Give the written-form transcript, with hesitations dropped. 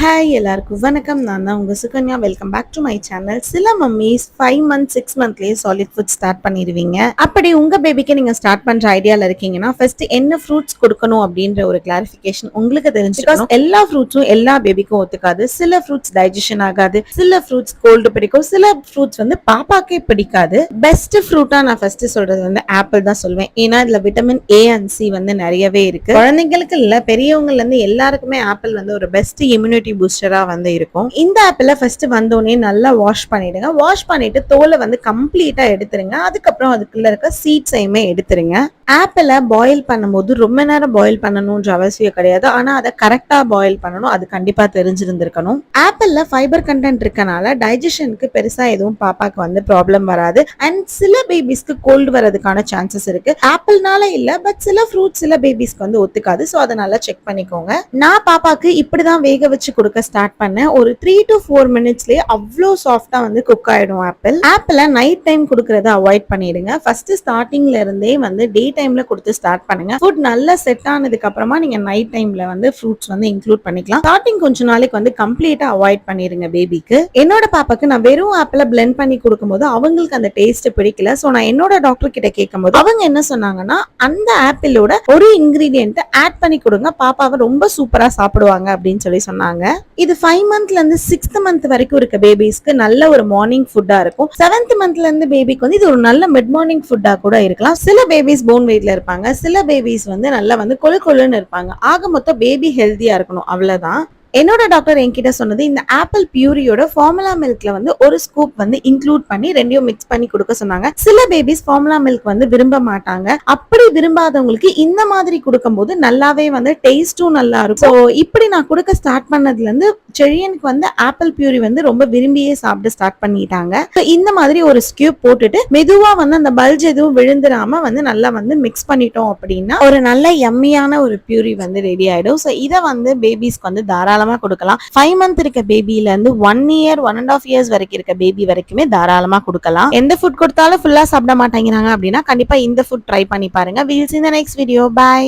Hi எல்லாருக்கும் வணக்கம். நான் தான் உங்க Sukanya. Welcome back to my channel. சில மம்மிஸ் 5 மந்த்ஸ் 6 மந்த்லயே சாலிட் ஃபுட் ஸ்டார்ட் பண்ணிடுவீங்க. அப்படி உங்க பேபிக்கு நீங்க ஸ்டார்ட் பண்ற ஐடியால இருக்கீங்கன்னா ஃபர்ஸ்ட் என்ன ஃப்ரூட்ஸ் கொடுக்கணும் அப்படின்ற ஒரு கிளாரிஃபிகேஷன் உங்களுக்கு தெரிஞ்சுக்கணும். எல்லா ஃப்ரூட்ஸும் எல்லா பேபிக்கும் ஒத்துக்காது. சில ஃப்ரூட்ஸ் டைஜஷன் ஆகாது, சில ஃப்ரூட்ஸ் கோல்டு பிடிக்கும், சில ஃப்ரூட்ஸ் வந்து பாப்பாக்கே பிடிக்காது. பெஸ்ட் ஃப்ரூட்டா நான் ஃபர்ஸ்ட் சொல்றது வந்து ஆப்பிள் தான் சொல்வேன். ஏன்னா இதுல விட்டமின் ஏ அண்ட் சி வந்து நிறையவே இருக்கு. குழந்தைங்களுக்கு இல்ல, பெரியவங்கல இருந்து எல்லாருக்குமே ஆப்பிள் வந்து ஒரு பெஸ்ட் இம்யூனிட்டி பூஸ்டரா வந்து இருக்கும். இந்த ஆப்பிள ஃபர்ஸ்ட் வந்தோடனே நல்லா வாஷ் பண்ணிடுங்க. வாஷ் பண்ணிட்டு தோலை வந்து கம்ப்ளீட்டா எடுத்துருங்க. அதுக்கப்புறம் அதுக்குள்ள இருக்க சீட்ஸையுமே எடுத்துருங்க. ஆப்பிள பாயில் பண்ணும்போது ரொம்ப நேரம் பாயில் பண்ணணும்ன்ற அவசியம் கிடையாது. ஆனா அதை கரெக்டா பாயில் பண்ணணும். அது கண்டிப்பா தெரிஞ்சிருந்திருக்கணும். ஆப்பிள்ல ஃபைபர் கண்டென்ட் இருக்கனால டைஜஷனுக்கு பெருசா எதுவும் பாப்பாக்கு வந்து ப்ராப்ளம் வராது. அண்ட் சில பேபிஸ்க்கு கோல்டு வரதுக்கான சான்சஸ் இருக்கு. ஆப்பிள்னால இல்ல, பட் சில ஃப்ரூட்ஸ் சில பேபிஸ்க்கு வந்து ஒத்துக்காது. ஸோ அதை நல்லா செக் பண்ணிக்கோங்க. நான் பாப்பாக்கு இப்படிதான் வேக வச்சு கொடுக்க ஸ்டார்ட் பண்ணேன். ஒரு 3 to 4 மினிட்ஸ்லயே அவ்வளோ சாஃப்டா வந்து குக் ஆயிடும். ஆப்பிள நைட் டைம் கொடுக்கறத அவாய்ட் பண்ணிடுங்க. ஃபர்ஸ்ட் ஸ்டார்டிங்ல இருந்தே வந்து டே டைம்ல கொடுத்து ஸ்டார்ட் பண்ணுங்க. ஃபுட் நல்லா செட் ஆனதுக்கு அப்புறமா நீங்க நைட் டைம்ல வந்து ஃப்ரூட்ஸ் வந்து இன்க்ளூட் பண்ணிக்கலாம். ஸ்டார்டிங் கொஞ்ச நாளைக்கு வந்து கம்ப்ளீட்டா அவாய்ட் பண்ணிருங்க பேபிக்கு. என்னோட பாப்பாக்கு நான் வெறும் ஆப்பிள பிளெண்ட் பண்ணி கொடுக்கும்போது அவங்களுக்கு அந்த டேஸ்ட் பிடிக்கல. ஸோ நான் என்னோட டாக்டர் கிட்ட கேட்கும்போது அவங்க என்ன சொன்னாங்கன்னா, அந்த ஆப்பிளோட ஒரு இன்கிரீடியன்ட் ஆட் பண்ணி கொடுங்க, பாப்பாவை ரொம்ப சூப்பரா சாப்பிடுவாங்க அப்படின்னு சொல்லி சொன்னாங்க. இது 5 மந்த்ல இருந்து 6th மந்த் வரைக்கும் இருக்க பேபிஸ்க்கு நல்ல ஒரு மார்னிங் ஃபுட்டா இருக்கும். 7th மந்த்ல இருந்து பேபிக்கு வந்து இது ஒரு நல்ல மிட் மார்னிங் ஃபுட்டா கூட இருக்கலாம். சில பேபிஸ் போன் வெயிட்ல இருப்பாங்க, சில பேபிஸ் வந்து நல்லா வந்து கொழு கொழுன்னு இருப்பாங்க. ஆக மொத்தம் பேபி ஹெல்தியா இருக்கணும், அவ்வளவுதான். என்னோட டாக்டர் என்கிட்ட சொன்னது, இந்த ஆப்பிள் பியூரியோட ஃபார்முலா மில்க்ல வந்து ஒரு ஸ்கூப் வந்து இன்க்ளூட் பண்ணி ரெண்டையும் மிக்ஸ் பண்ணி கொடுக்க சொன்னாங்க. சில பேபிஸ் ஃபார்முலா மில்க் வந்து விரும்ப மாட்டாங்க. அப்படி விரும்பாதவங்களுக்கு இந்த மாதிரி கொடுக்கும்போது நல்லாவே வந்து டேஸ்டும் நல்லா இருக்கும். ஸோ இப்படி நான் கொடுக்க ஸ்டார்ட் பண்ணதுல இருந்து செழியனுக்கு வந்து ஆப்பிள் பியூரி வந்து ரொம்ப விரும்பியே சாப்பிட ஸ்டார்ட் பண்ணிட்டாங்க. இந்த மாதிரி ஒரு ஸ்கியூப் போட்டுட்டு மெதுவா வந்து அந்த பல்ஜ் எதுவும் விழுந்துடாம வந்து நல்லா வந்து மிக்ஸ் பண்ணிட்டோம் அப்படின்னா ஒரு நல்ல யம்மியான ஒரு பியூரி வந்து ரெடி ஆயிடும். ஸோ இதை வந்து பேபிஸ்க்கு வந்து தாராளமா கொடுக்கலாம். 5 மந்த் இருக்க பேபில இருந்து 1 இயர் 1.5 இயர்ஸ் வரைக்கும் இருக்க பேபி வரைக்குமே தாராளமா கொடுக்கலாம். எந்த ஃபுட் கொடுத்தாலும் ஃபுல்லா சாப்பிட மாட்டேங்கிறாங்க அப்படின்னா கண்டிப்பா இந்த ஃபுட் ட்ரை பண்ணி பாருங்க. We'll see in the next video. Bye.